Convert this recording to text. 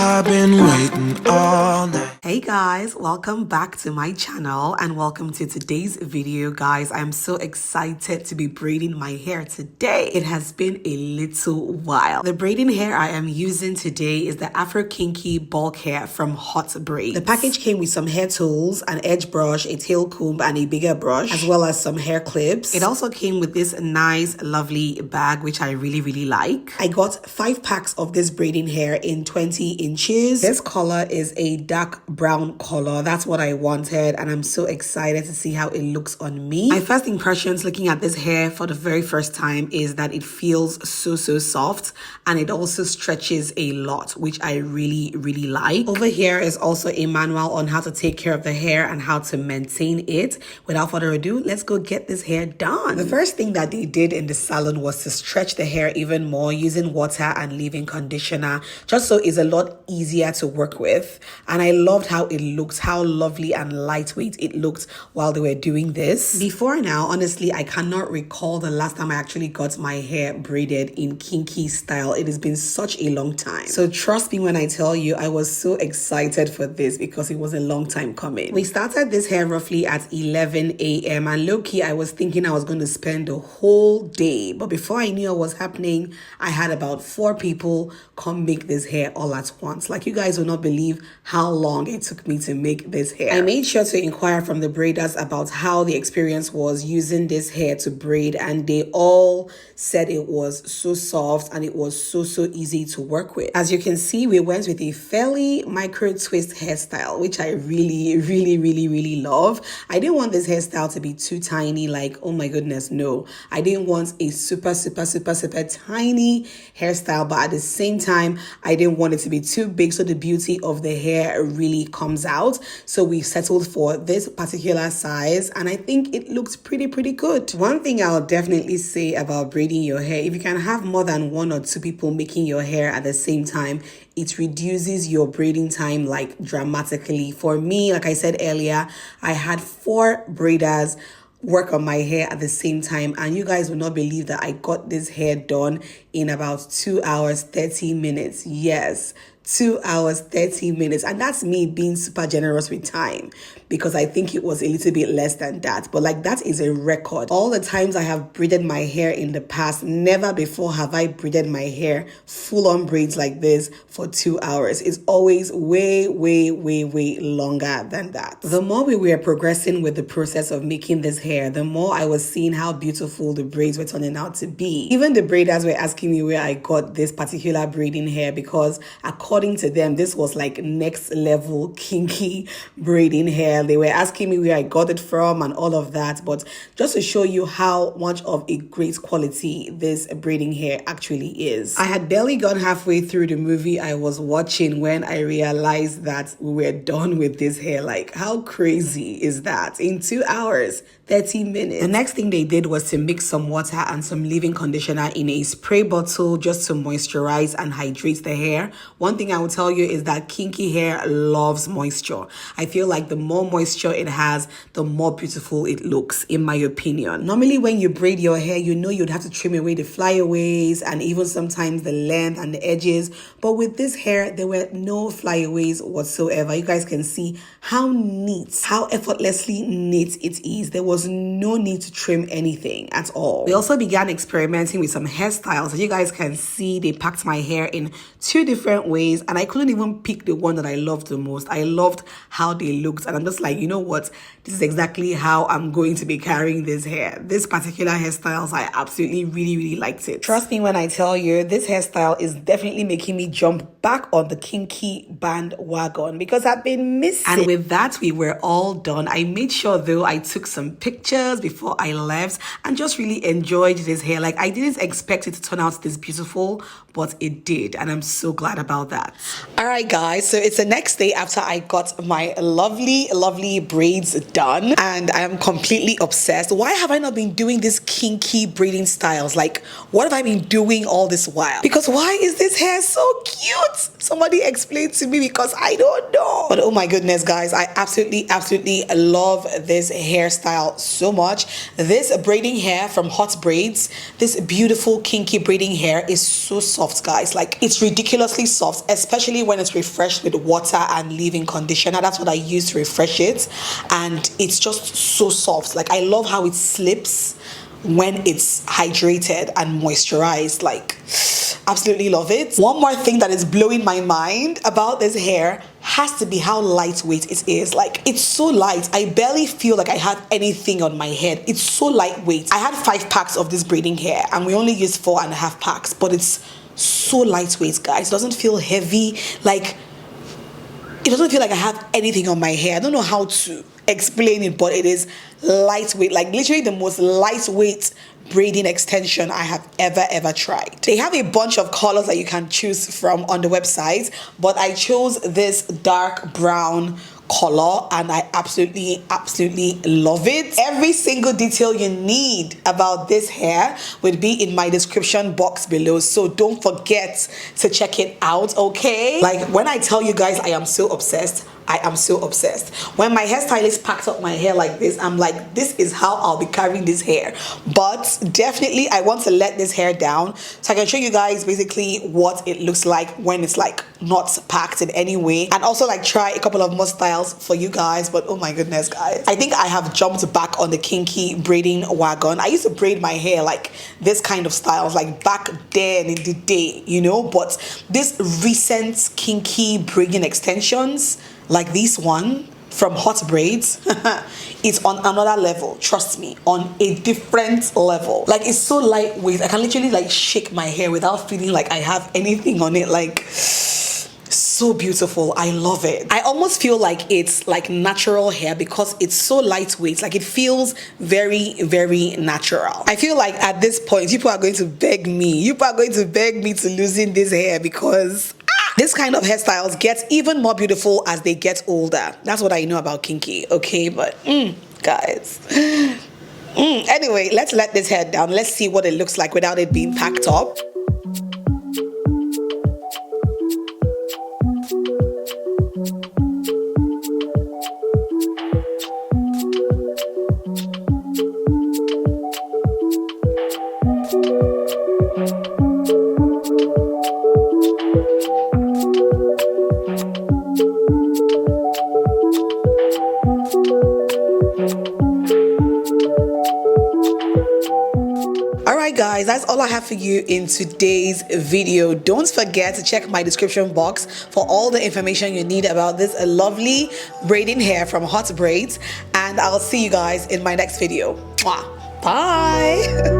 I've been waiting all night. Hey guys, welcome back to my channel and welcome to today's video. Guys, I'm so excited to be braiding my hair today. It has been a little while. The braiding hair I am using today is the Afro Kinky bulk hair from Hotbraids. The package came with some hair tools, an edge brush, a tail comb and a bigger brush, as well as some hair clips. It also came with this nice lovely bag which I really like. I got 5 packs of this braiding hair in 20 inches. This color is a dark brown color. That's what I wanted and I'm so excited to see how it looks on me. My first impressions looking at this hair for the very first time is that it feels so soft and it also stretches a lot, which I really like. Over here is also a manual on how to take care of the hair and how to maintain it. Without further ado, let's go get this hair done. The first thing that they did in the salon was to stretch the hair even more using water and leave-in conditioner, just so it's a lot easier to work with. And I loved how it looked, how lovely and lightweight it looked while they were doing this. Before now, honestly, I cannot recall the last time I actually got my hair braided in kinky style. It has been such a long time. So trust me when I tell you, I was so excited for this because it was a long time coming. We started this hair roughly at 11 a.m. and low-key, I was thinking I was going to spend the whole day. But before I knew what was happening, I had about 4 people come make this hair all at once. Like, you guys will not believe how long it took me to make this hair. I made sure to inquire from the braiders about how the experience was using this hair to braid, and they all said it was so soft and it was so easy to work with. As you can see, we went with a fairly micro twist hairstyle, which I really love. I didn't want this hairstyle to be too tiny, like, oh my goodness, no. I didn't want a super tiny hairstyle, but at the same time, I didn't want it to be too big, so the beauty of the hair really comes out. So we settled for this particular size and I think it looks pretty good. One thing I'll definitely say about braiding your hair, if you can have more than 1 or 2 people making your hair at the same time, it reduces your braiding time like dramatically. For me, like I said earlier, I had 4 braiders work on my hair at the same time, and you guys will not believe that I got this hair done in about 2 hours 30 minutes. Yes, 2 hours 30 minutes, and that's me being super generous with time because I think it was a little bit less than that, but like, that is a record. All the times I have braided my hair in the past, never before have I braided my hair full on braids like this for 2 hours. It's always way longer than that. The more we were progressing with the process of making this hair, the more I was seeing how beautiful the braids were turning out to be. Even the braiders were asking me where I got this particular braiding hair because according to them, this was like next level kinky braiding hair. They were asking me where I got it from and all of that, but just to show you how much of a great quality this braiding hair actually is. I had barely gone halfway through the movie I was watching when I realized that we were done with this hair. Like, how crazy is that? In 2 hours 30 minutes. The next thing they did was to mix some water and some leave-in conditioner in a spray bottle just to moisturize and hydrate the hair. One thing I will tell you is that kinky hair loves moisture. I feel like the more moisture it has, the more beautiful it looks, in my opinion. Normally when you braid your hair, you know you'd have to trim away the flyaways and even sometimes the length and the edges, but with this hair there were no flyaways whatsoever. You guys can see how neat, how effortlessly neat it is. There was no need to trim anything at all. We also began experimenting with some hairstyles. As you guys can see, they packed my hair in 2 different ways and I couldn't even pick the one that I loved the most. I loved how they looked and I'm just like, you know what, this is exactly how I'm going to be carrying this hair. This particular hairstyles, I absolutely really liked it. Trust me when I tell you, this hairstyle is definitely making me jump back on the kinky bandwagon because I've been missing. And with that, we were all done. I made sure though I took some pictures before I left and just really enjoyed this hair. Like, I didn't expect it to turn out this beautiful, but it did and I'm so glad about that. All right guys, so it's the next day after I got my lovely braids done and I am completely obsessed. Why have I not been doing this kinky braiding styles? Like, what have I been doing all this while? Because why is this hair so cute? Somebody explain to me because I don't know. But oh my goodness guys, I absolutely love this hairstyle out so much. This braiding hair from Hotbraids, this beautiful kinky braiding hair is so soft, guys. Like, it's ridiculously soft, especially when it's refreshed with water and leave-in conditioner. That's what I use to refresh it, and it's just so soft. Like, I love how it slips when it's hydrated and moisturized. Like, absolutely love it. One more thing that is blowing my mind about this hair has to be how lightweight it is. Like, it's so light. I barely feel like I have anything on my head. It's so lightweight. I had 5 packs of this braiding hair and we only used 4.5 packs, but it's so lightweight, guys. It doesn't feel heavy. Like, it doesn't feel like I have anything on my hair. I don't know how to explain it, but it is lightweight. Like, literally the most lightweight braiding extension I have ever tried. They have a bunch of colors that you can choose from on the website, but I chose this dark brown color and I absolutely love it. Every single detail you need about this hair would be in my description box below, so don't forget to check it out, okay? Like, when I tell you guys I am so obsessed, I am so obsessed. When my hairstylist packed up my hair like this, I'm like, this is how I'll be carrying this hair. But definitely I want to let this hair down so I can show you guys basically what it looks like when it's like not packed in any way, and also like try a couple of more styles for you guys. But oh my goodness, guys, I think I have jumped back on the kinky braiding wagon. I used to braid my hair like this kind of styles like back then in the day, you know, but this recent kinky braiding extensions like this one from Hotbraids, it's on another level. Trust me, on a different level. Like, it's so lightweight. I can literally like shake my hair without feeling like I have anything on it. Like, so beautiful. I love it. I almost feel like it's like natural hair because it's so lightweight. Like, it feels very natural. I feel like at this point people are going to beg me to loosen this hair because this kind of hairstyles get even more beautiful as they get older. That's what I know about kinky, okay? But guys, anyway, let's let this hair down. Let's see what it looks like without it being packed up. Alright guys, that's all I have for you in today's video. Don't forget to check my description box for all the information you need about this lovely braiding hair from Hotbraids, and I'll see you guys in my next video. Mwah. Bye!